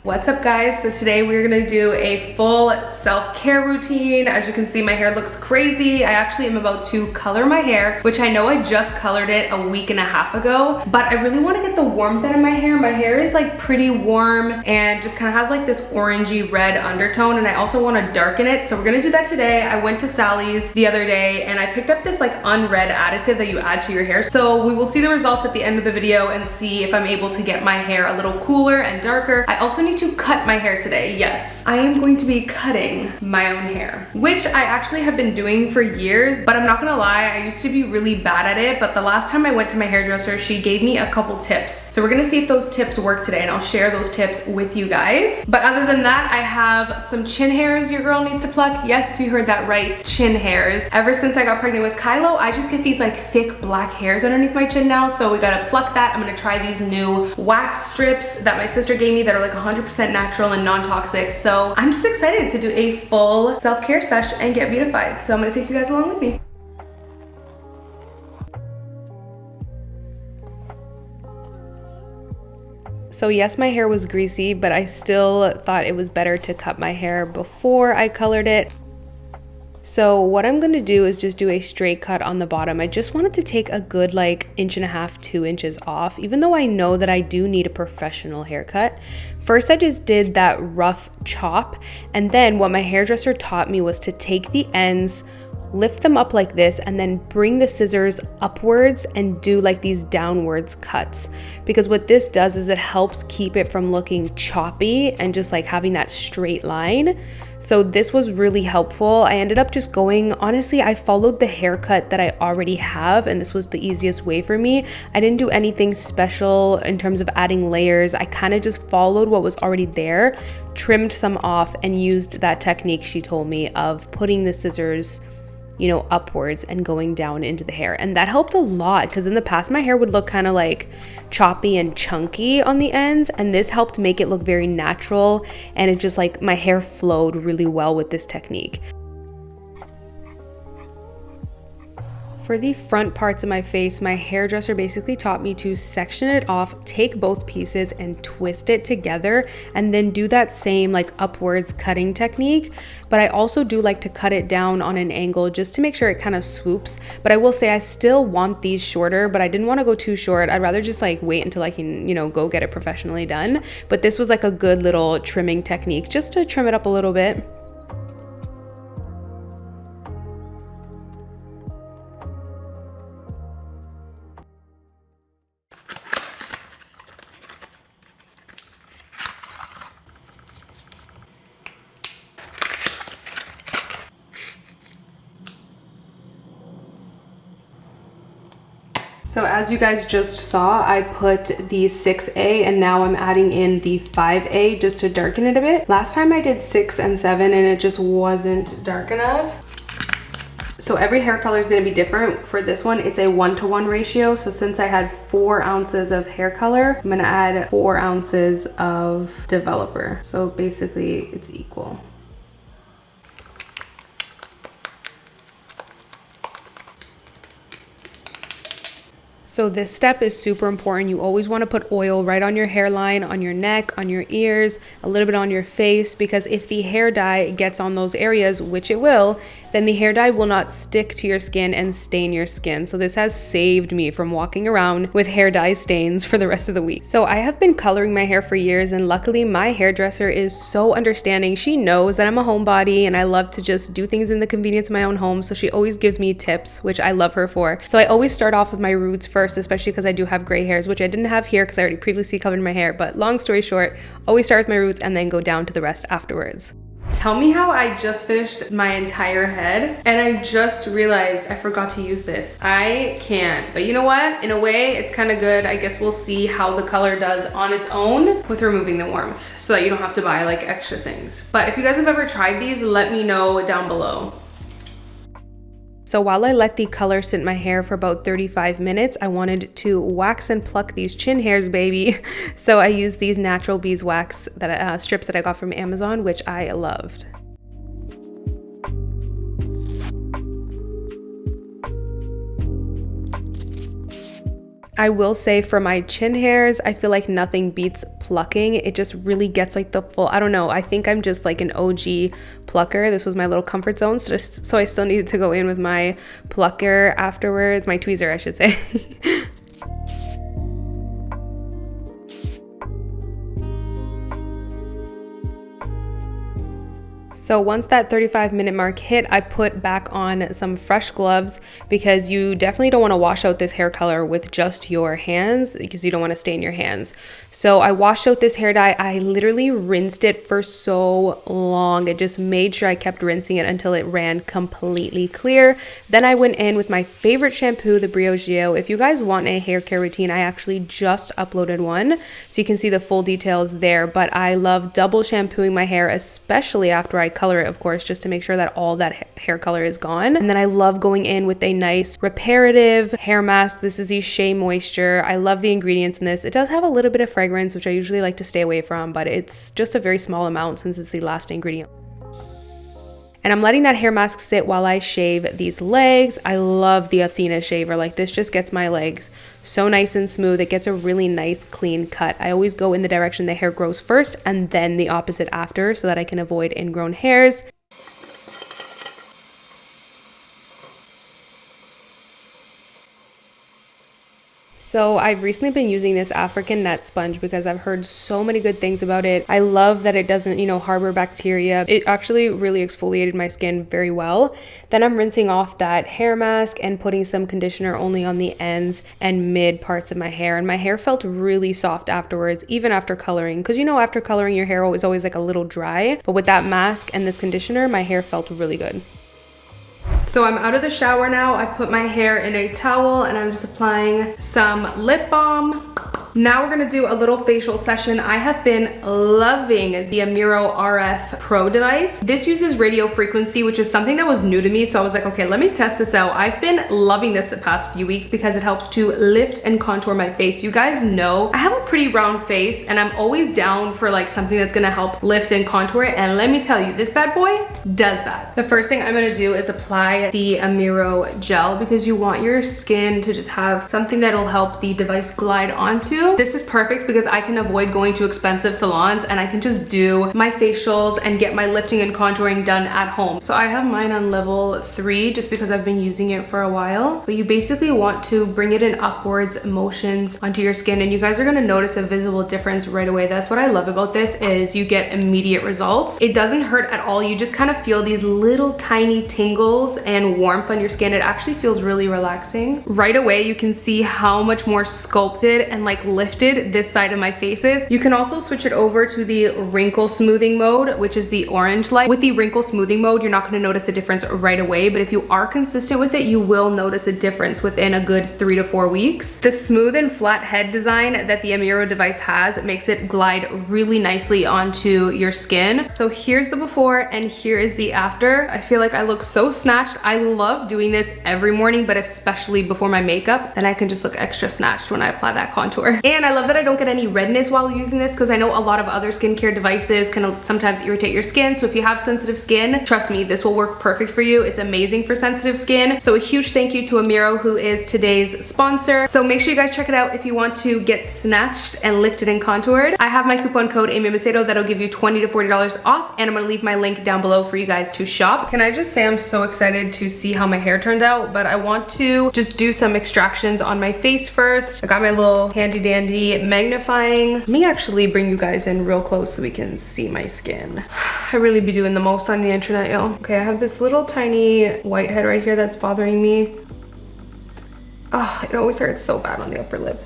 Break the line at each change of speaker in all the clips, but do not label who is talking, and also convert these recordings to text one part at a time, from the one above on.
What's up guys? So today we're gonna do a full self-care routine. As you can see, my hair looks crazy. I actually am about to color my hair, which I know I just colored it a week and a half ago, but I really wanna get the warmth out of my hair. My hair is like pretty warm and just kind of has like this orangey red undertone, and I also wanna darken it. So we're gonna do that today. I went to Sally's the other day and I picked up this like unread additive that you add to your hair. So we will see the results at the end of the video and see if I'm able to get my hair a little cooler and darker. I also need to cut my hair today. Yes, I am going to be cutting my own hair, which I actually have been doing for years, but I'm not gonna lie, I used to be really bad at it, but the last time I went to my hairdresser, she gave me a couple tips. So we're gonna see if those tips work today, and I'll share those tips with you guys. But other than that, I have some chin hairs your girl needs to pluck. Yes, you heard that right, chin hairs. Ever since I got pregnant with Kylo, I just get these like thick black hairs underneath my chin now, so we gotta pluck that. I'm gonna try these new wax strips that my sister gave me that are like 100% natural and non-toxic. So I'm just excited to do a full self-care sesh and get beautified. So I'm gonna take you guys along with me. So yes, my hair was greasy, but I still thought it was better to cut my hair before I colored it. So what I'm gonna do is just do a straight cut on the bottom. I just wanted to take a good like 1.5 to 2 inches off, even though I know that I do need a professional haircut. First, I just did that rough chop, and then what my hairdresser taught me was to take the ends, lift them up like this, and then bring the scissors upwards and do like these downwards cuts. Because what this does is it helps keep it from looking choppy and just like having that straight line. So this was really helpful. I ended up just going, honestly, I followed the haircut that I already have, and this was the easiest way for me. I didn't do anything special in terms of adding layers. I kind of just followed what was already there, trimmed some off, and used that technique she told me of putting the scissors, you know, upwards and going down into the hair. And that helped a lot, because in the past my hair would look kind of like choppy and chunky on the ends, and this helped make it look very natural, and it just like my hair flowed really well with this technique. For the front parts of my face, my hairdresser basically taught me to section it off, take both pieces and twist it together, and then do that same like upwards cutting technique. But I also do like to cut it down on an angle just to make sure it kind of swoops. But I will say I still want these shorter, but I didn't want to go too short. I'd rather just like wait until I can, you know, go get it professionally done. But this was like a good little trimming technique just to trim it up a little bit. So as you guys just saw, I put the 6A and now I'm adding in the 5A just to darken it a bit. Last time I did 6 and 7 and it just wasn't dark enough. So every hair color is going to be different. For this one, it's a 1-to-1 ratio. So since I had 4 ounces of hair color, I'm going to add 4 ounces of developer. So basically it's equal. So this step is super important. You always want to put oil right on your hairline, on your neck, on your ears, a little bit on your face, because if the hair dye gets on those areas, which it will, then the hair dye will not stick to your skin and stain your skin. So this has saved me from walking around with hair dye stains for the rest of the week. So I have been coloring my hair for years, and luckily my hairdresser is so understanding. She knows that I'm a homebody and I love to just do things in the convenience of my own home. So she always gives me tips, which I love her for. So I always start off with my roots first, especially because I do have gray hairs, which I didn't have here because I already previously covered my hair. But long story short, always start with my roots and then go down to the rest afterwards. Tell me how I just finished my entire head and I just realized I forgot to use this. I can't, but you know what? In a way, it's kind of good. I guess we'll see how the color does on its own with removing the warmth so that you don't have to buy like extra things. But if you guys have ever tried these, let me know down below. So while I let the color sit in my hair for about 35 minutes, I wanted to wax and pluck these chin hairs, baby. So I used these natural beeswax strips that I got from Amazon, which I loved. I will say for my chin hairs, I feel like nothing beats plucking. It just really gets like the full, I don't know, I think I'm just like an OG plucker. This was my little comfort zone, so I still needed to go in with my plucker afterwards, my tweezer I should say. So once that 35-minute mark hit, I put back on some fresh gloves because you definitely don't want to wash out this hair color with just your hands because you don't want to stain your hands. So I washed out this hair dye. I literally rinsed it for so long. I just made sure I kept rinsing it until it ran completely clear. Then I went in with my favorite shampoo, the Briogeo. If you guys want a hair care routine, I actually just uploaded one, so you can see the full details there. But I love double shampooing my hair, especially after I color it, of course, just to make sure that all that hair color is gone. And then I love going in with a nice reparative hair mask. This is the Shea Moisture. I love the ingredients in this. It does have a little bit of fragrance, which I usually like to stay away from, but it's just a very small amount since it's the last ingredient. And I'm letting that hair mask sit while I shave these legs. I love the Athena shaver. Like, this just gets my legs so nice and smooth. It gets a really nice clean cut. I always go in the direction the hair grows first and then the opposite after so that I can avoid ingrown hairs. So I've recently been using this African net sponge because I've heard so many good things about it. I love that it doesn't, harbor bacteria. It actually really exfoliated my skin very well. Then I'm rinsing off that hair mask and putting some conditioner only on the ends and mid parts of my hair. And my hair felt really soft afterwards, even after coloring. Because after coloring, your hair is always like a little dry. But with that mask and this conditioner, my hair felt really good. So I'm out of the shower now. I put my hair in a towel and I'm just applying some lip balm. Now we're gonna do a little facial session. I have been loving the Amiro RF Pro device. This uses radio frequency, which is something that was new to me. So I was like, okay, let me test this out. I've been loving this the past few weeks because it helps to lift and contour my face. You guys know I have a pretty round face and I'm always down for like something that's gonna help lift and contour it. And let me tell you, this bad boy does that. The first thing I'm gonna do is apply the Amiro gel because you want your skin to just have something that'll help the device glide onto. This is perfect because I can avoid going to expensive salons and I can just do my facials and get my lifting and contouring done at home. So I have mine on level 3 just because I've been using it for a while. But you basically want to bring it in upwards motions onto your skin and you guys are gonna notice a visible difference right away. That's what I love about this is you get immediate results. It doesn't hurt at all. You just kind of feel these little tiny tingles and warmth on your skin. It actually feels really relaxing. Right away, you can see how much more sculpted and like lifted this side of my face is. You can also switch it over to the wrinkle smoothing mode, which is the orange light. With the wrinkle smoothing mode, you're not going to notice a difference right away, but if you are consistent with it, you will notice a difference within a good 3 to 4 weeks. The smooth and flat head design that the Amiro device has makes it glide really nicely onto your skin. So here's the before and here is the after. I feel like I look so snatched. I love doing this every morning, but especially before my makeup, then I can just look extra snatched when I apply that contour. And I love that I don't get any redness while using this because I know a lot of other skincare devices can sometimes irritate your skin. So if you have sensitive skin, trust me, this will work perfect for you. It's amazing for sensitive skin. So a huge thank you to Amiro, who is today's sponsor. So make sure you guys check it out if you want to get snatched and lifted and contoured. I have my coupon code Macedo that'll give you $20 to $40 off, and I'm gonna leave my link down below for you guys to shop. Can I just say I'm so excited to see how my hair turned out, but I want to just do some extractions on my face first. I got my little handy dandy magnifying. Let me actually bring you guys in real close so we can see my skin. I really be doing the most on the internet, yo. Okay, I have this little tiny whitehead right here that's bothering me. Oh, it always hurts so bad on the upper lip.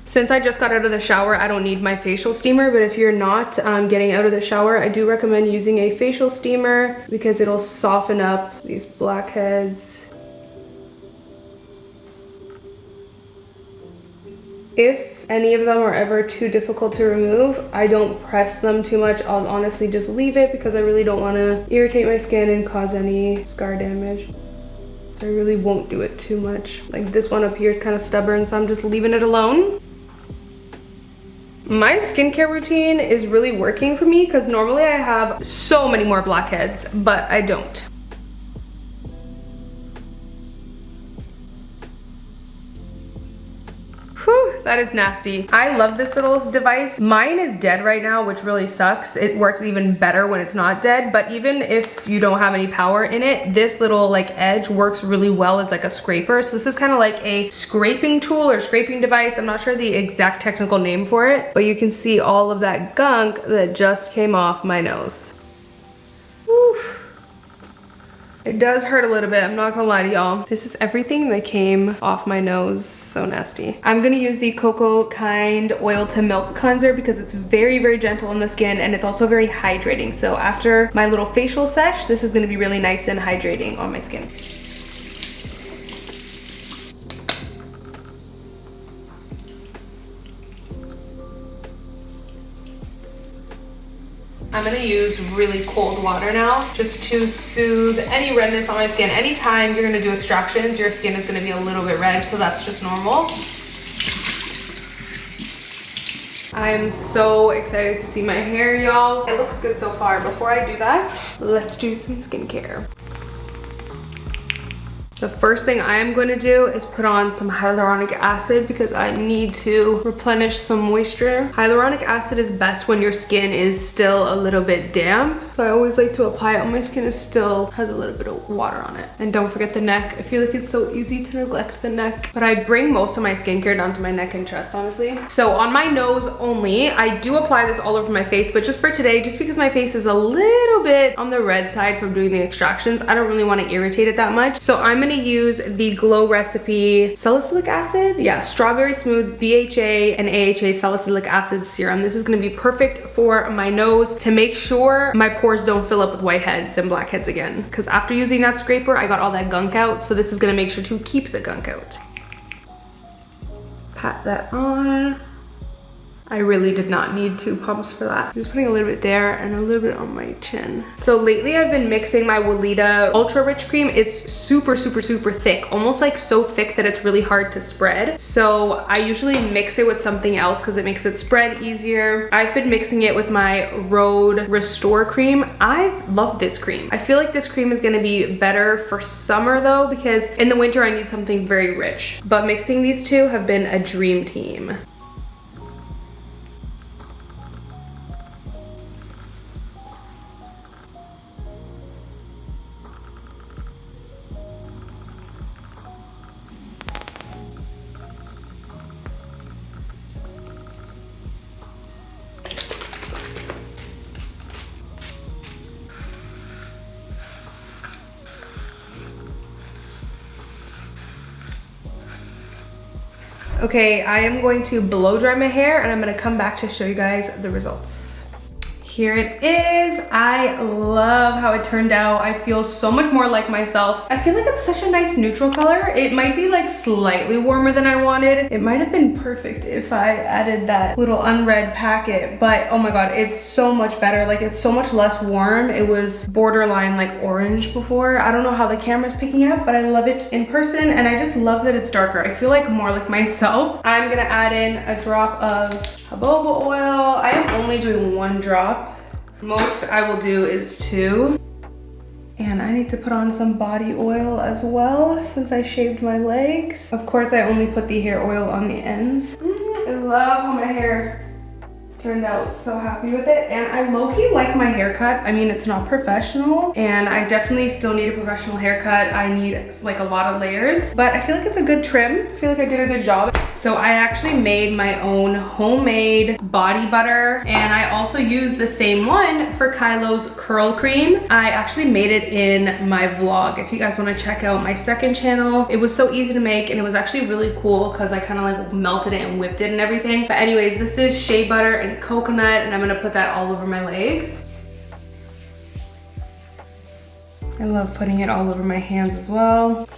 Since I just got out of the shower, I don't need my facial steamer, but if you're not getting out of the shower, I do recommend using a facial steamer because it'll soften up these blackheads. If any of them are ever too difficult to remove, I don't press them too much. I'll honestly just leave it because I really don't want to irritate my skin and cause any scar damage. So I really won't do it too much. Like this one up here is kind of stubborn, so I'm just leaving it alone. My skincare routine is really working for me because normally I have so many more blackheads, but I don't. that is nasty. I love this little device. Mine is dead right now, which really sucks. It works even better when it's not dead, but even if you don't have any power in it, this little like edge works really well as like a scraper. So this is kind of like a scraping tool or scraping device. I'm not sure the exact technical name for it, but you can see all of that gunk that just came off my nose. Whew. It does hurt a little bit, I'm not gonna lie to y'all. This is everything that came off my nose, so nasty. I'm gonna use the Cocoa Kind Oil to Milk Cleanser because it's very, very gentle on the skin and it's also very hydrating. So after my little facial sesh, this is gonna be really nice and hydrating on my skin. I'm gonna use really cold water now just to soothe any redness on my skin. Anytime you're gonna do extractions, your skin is gonna be a little bit red, so that's just normal. I'm so excited to see my hair, y'all. It looks good so far. Before I do that, let's do some skincare. The first thing I am going to do is put on some hyaluronic acid because I need to replenish some moisture. Hyaluronic acid is best when your skin is still a little bit damp. So I always like to apply it when my skin is still has a little bit of water on it. And don't forget the neck. I feel like it's so easy to neglect the neck. But I bring most of my skincare down to my neck and chest, honestly. So on my nose only, I do apply this all over my face, but just for today, just because my face is a little bit on the red side from doing the extractions, I don't really want to irritate it that much. So I'm gonna use the Glow Recipe salicylic acid. Yeah, Strawberry Smooth BHA and AHA salicylic acid serum. This is gonna be perfect for my nose to make sure my pores don't fill up with whiteheads and blackheads again. Because after using that scraper, I got all that gunk out. So this is gonna make sure to keep the gunk out. Pat that on. I really did not need 2 pumps for that. I'm just putting a little bit there and a little bit on my chin. So lately I've been mixing my Weleda Ultra Rich Cream. It's super, super, super thick. Almost like so thick that it's really hard to spread. So I usually mix it with something else because it makes it spread easier. I've been mixing it with my Rhode Restore Cream. I love this cream. I feel like this cream is gonna be better for summer though, because in the winter I need something very rich. But mixing these two have been a dream team. Okay, I am going to blow dry my hair and I'm gonna come back to show you guys the results. Here it is. I love how it turned out. I feel so much more like myself. I feel like it's such a nice neutral color. It might be like slightly warmer than I wanted. It might have been perfect if I added that little unread packet, but oh my God, it's so much better. Like it's so much less warm. It was borderline like orange before. I don't know how the camera's picking it up, but I love it in person and I just love that it's darker. I feel like more like myself. I'm gonna add in a drop of jojoba oil. I am only doing 1 drop. Most I will do is 2. And I need to put on some body oil as well since I shaved my legs. Of course, I only put the hair oil on the ends. I love how my hair turned out. So happy with it. And I low-key like my haircut. I mean, it's not professional and I definitely still need a professional haircut. I need like a lot of layers, but I feel like it's a good trim. I feel like I did a good job. So I actually made my own homemade body butter and I also used the same one for Kylo's curl cream. I actually made it in my vlog. If you guys want to check out my second channel, it was so easy to make and it was actually really cool because I kind of like melted it and whipped it and everything. But anyways, this is shea butter and coconut and I'm gonna put that all over my legs. I love putting it all over my hands as well.